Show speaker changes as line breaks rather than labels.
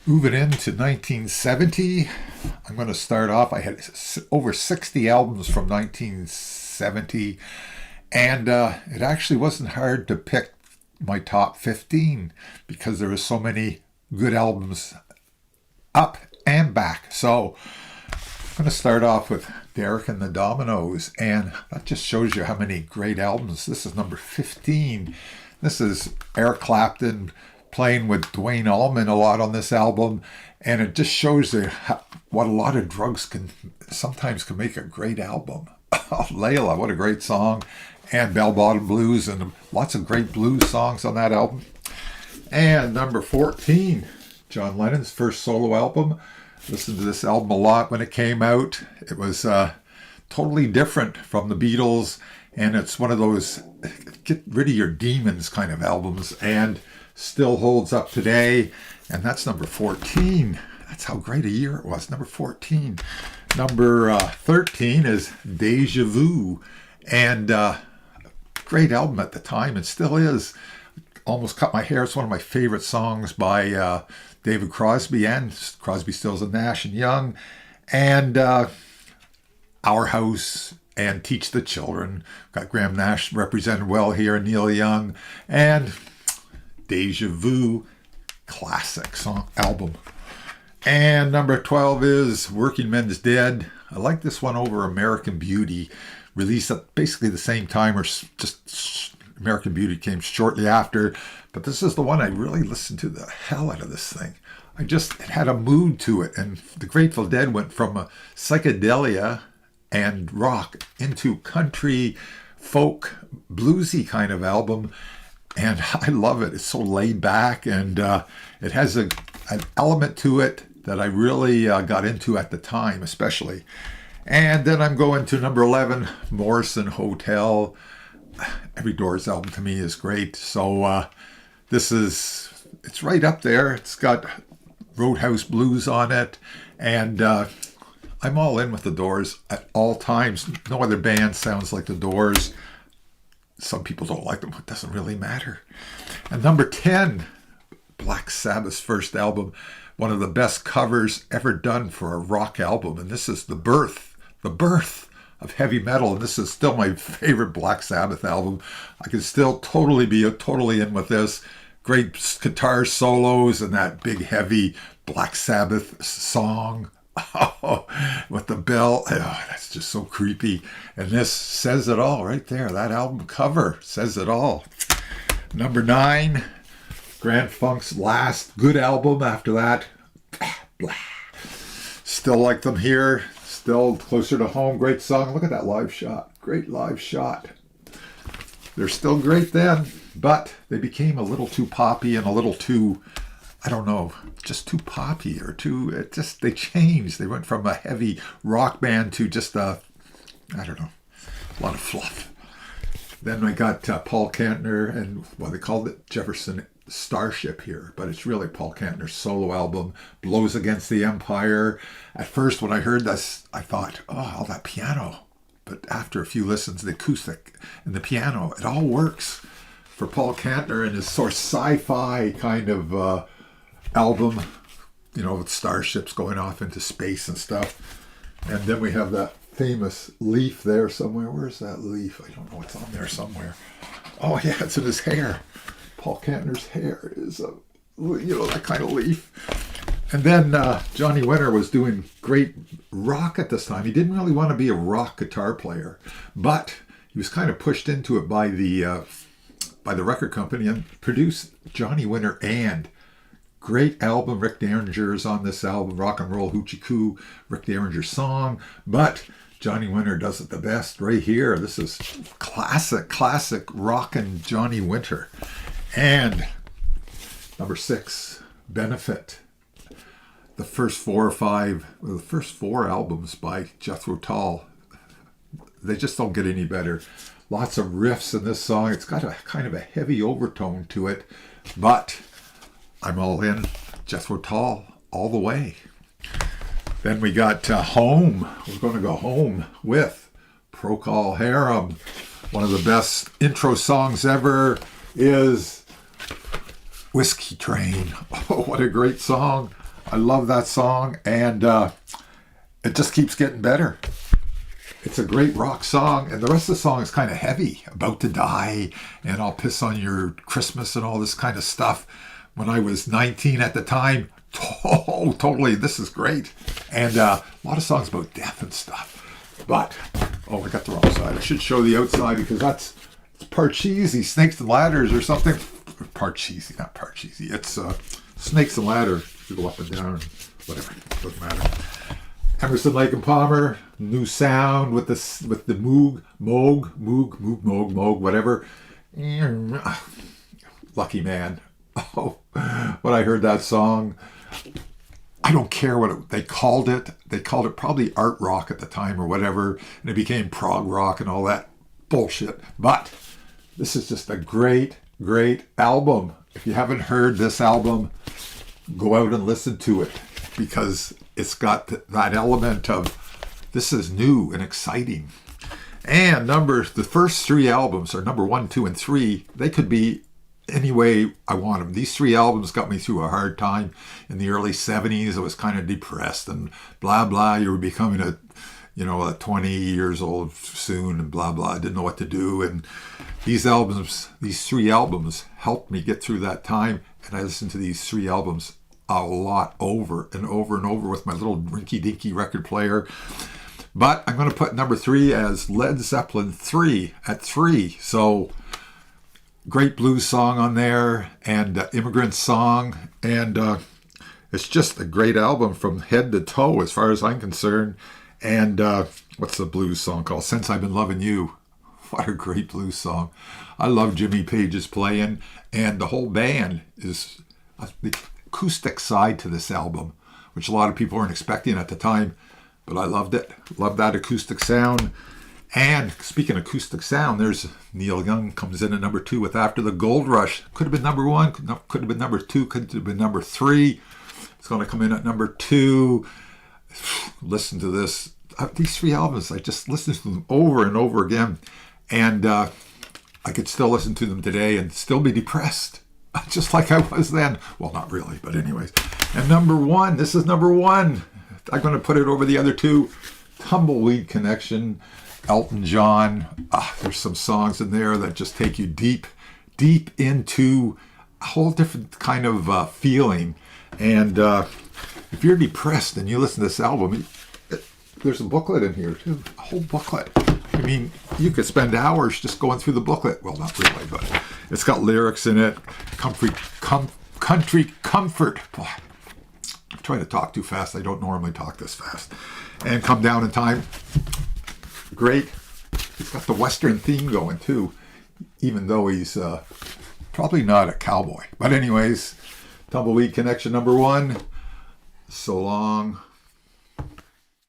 Moving into 1970, I'm going to start off. I had over 60 albums from 1970, and it actually wasn't hard to pick my top 15 because there were so many good albums up and back. So I'm going to start off with Derek and the Dominoes, and that just shows you how many great albums. This is number 15. This is Eric Clapton playing with Duane Allman a lot on this album, and it just shows you what a lot of drugs can make a great album. Layla, what a great song, and Bell Bottom Blues, and lots of great blues songs on that album. And number 14, John Lennon's first solo album. Listened to this album a lot when it came out. It was totally different from the Beatles, and it's one of those get rid of your demons kind of albums, and still holds up today. And that's number 14. That's how great a year it was. Number 14. Number 13 is Deja Vu, and great album at the time, and still is. Almost Cut My Hair. It's one of my favorite songs by David Crosby and Crosby, Stills and Nash and Young, and Our House and Teach the Children. Got Graham Nash represented well here, and Neil Young, and Deja Vu, classic song album. And number 12 is Working Men's Dead. I like this one over American Beauty, released at basically the same time, or just American Beauty came shortly after. But this is the one I really listened to the hell out of this thing. It had a mood to it, and the Grateful Dead went from a psychedelia and rock into country, folk, bluesy kind of album. And I love it. It's so laid back, and it has an element to it that I really got into at the time, especially. And then I'm going to number 11, Morrison Hotel. Every Doors album to me is great. So it's right up there. It's got Roadhouse Blues on it, and I'm all in with the Doors at all times. No other band sounds like the Doors. Some people don't like them. It doesn't really matter. And number 10, Black Sabbath's first album, one of the best covers ever done for a rock album. And this is the birth of heavy metal. And this is still my favorite Black Sabbath album. I can still be totally in with this. Great guitar solos and that big heavy Black Sabbath song. Oh, with the bell, that's just so creepy. And this says it all right there. That album cover says it all. Number 9, Grand Funk's last good album. After that, blah. Still like them here. Still Closer to Home. Great song. Look at that live shot. Great live shot. They're still great then, but they became a little too poppy and a little too, I don't know, just too poppy they changed. They went from a heavy rock band to just a lot of fluff. Then I got Paul Kantner, and they called it Jefferson Starship here, but it's really Paul Kantner's solo album, Blows Against the Empire. At first, when I heard this, I thought, all that piano. But after a few listens, the acoustic and the piano, it all works for Paul Kantner and his sort of sci-fi kind of album, with starships going off into space and stuff. And then we have that famous leaf there somewhere. Where's that leaf? I don't know. It's on there somewhere. Oh yeah, it's in his hair. Paul Kantner's hair is that kind of leaf. And then Johnny Winter was doing great rock at this time. He didn't really want to be a rock guitar player, but he was kind of pushed into it by the record company and produced Johnny Winter and great album. Rick Derringer's on this album, Rock and Roll Hoochie Coo, Rick Derringer's song, but Johnny Winter does it the best right here. This is classic rockin' Johnny Winter. And number 6, Benefit. The first 4 albums by Jethro Tull, they just don't get any better. Lots of riffs in this song. It's got a kind of a heavy overtone to it, but I'm all in. Jethro Tull all the way. Then we got Home. We're going to go home with Procol Harum. One of the best intro songs ever is Whiskey Train. Oh, what a great song. I love that song, and it just keeps getting better. It's a great rock song, and the rest of the song is kind of heavy, about to die, and I'll piss on your Christmas and all this kind of stuff. When I was 19 at the time, oh, totally, this is great. And a lot of songs about death and stuff. But, oh, I got the wrong side. I should show the outside because that's Parcheesi, Snakes and Ladders or something. Parcheesi, not Parcheesi. It's Snakes and Ladders. You go up and down, whatever, doesn't matter. Emerson, Lake and Palmer, new sound with the Moog, whatever. Lucky Man. Oh, when I heard that song, I don't care what they called it. They called it probably art rock at the time or whatever, and it became prog rock and all that bullshit. But this is just a great, great album. If you haven't heard this album, go out and listen to it, because it's got that element of this is new and exciting. And the first three albums are number 1, 2, and 3. They could be any way I want them. These three albums got me through a hard time in the early 70s. I was kind of depressed and blah, blah. You were becoming a 20 years old soon and blah, blah. I didn't know what to do. And these three albums helped me get through that time. And I listened to these three albums a lot over and over and over with my little rinky-dinky record player. But I'm going to put number 3 as Led Zeppelin 3 at 3. So great blues song on there, and Immigrant Song, and it's just a great album from head to toe as far as I'm concerned. And what's the blues song called? Since I've Been Loving You. What a great blues song. I love Jimmy Page's playing, and the whole band is the acoustic side to this album, which a lot of people weren't expecting at the time, but I loved it. Loved that acoustic sound. And speaking of acoustic sound, there's Neil Young comes in at number 2 with After the Gold Rush. Could have been number 1, could have been number 2, could have been number 3. It's going to come in at number 2. Listen to this. These three albums, I just listened to them over and over again. And I could still listen to them today and still be depressed, just like I was then. Well, not really, but anyways. And number 1, this is number 1. I'm going to put it over the other 2. Tumbleweed Connection, Elton John. There's some songs in there that just take you deep, deep into a whole different kind of feeling. And if you're depressed and you listen to this album, there's a booklet in here too, a whole booklet. I mean, you could spend hours just going through the booklet. Well, not really, but it's got lyrics in it. Country Comfort. Boy, I'm trying to talk too fast. I don't normally talk this fast. And Come Down in Time. Great. He's got the Western theme going too, even though he's probably not a cowboy. But anyways, Tumbleweed Connection number 1. So long.